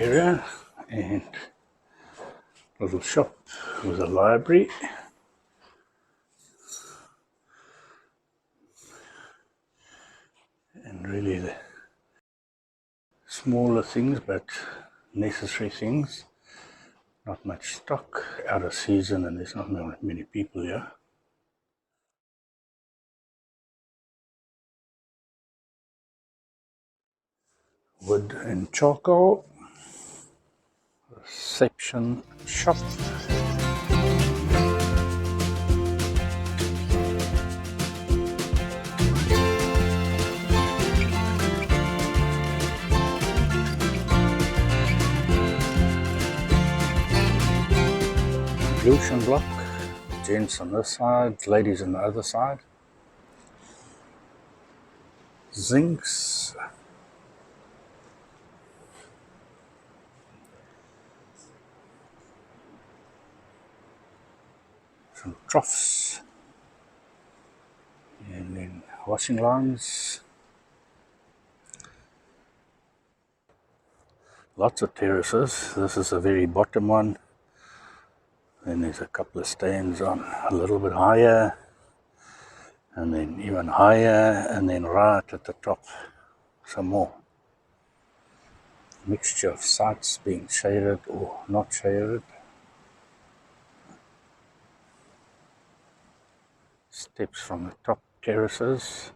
area and a little shop with a library. And really the smaller things but necessary things. Not much stock, out of season, and there's not many people here. Wood and charcoal, reception shop. Ablution block, gents on this side, ladies on the other side. Zincs. Some troughs. And then washing lines. Lots of terraces. This is the very bottom one. Then there's a couple of stands on a little bit higher, and then even higher, and then right at the top some more. Mixture of sites being shaded or not shaded. Steps from the top terraces,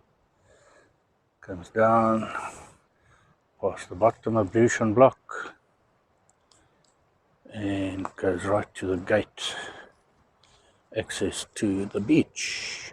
comes down past the bottom ablution block and goes right to the gate, access to the beach.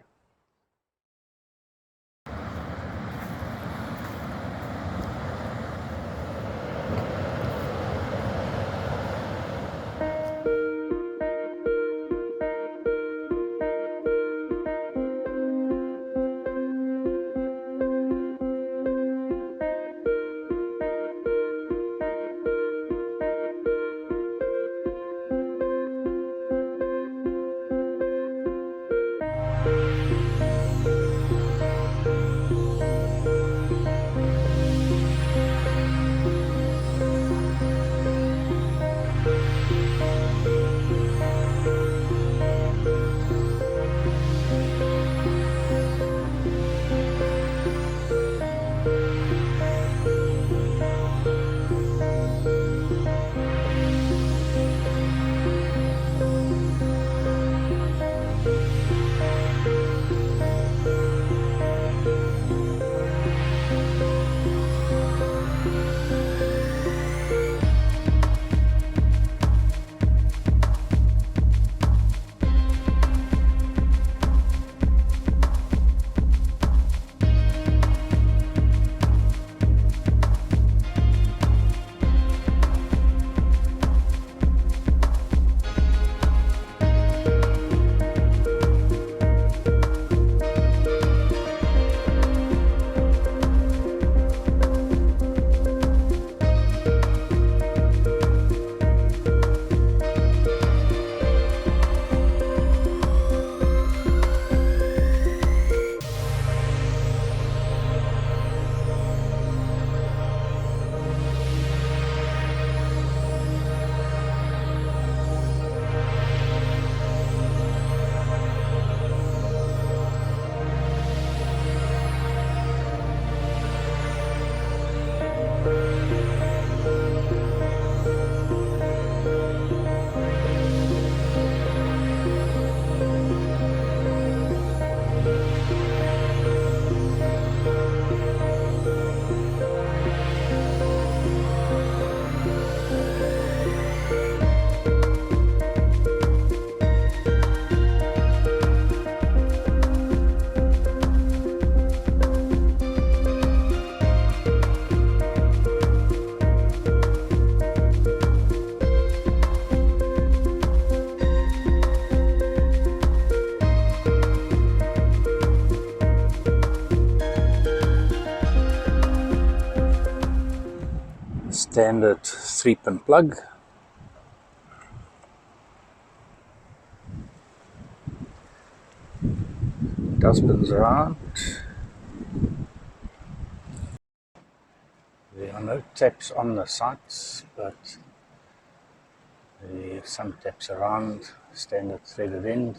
Standard 3-pin plug. Dustbins around. There are no taps on the sites, but there are some taps around, standard threaded end.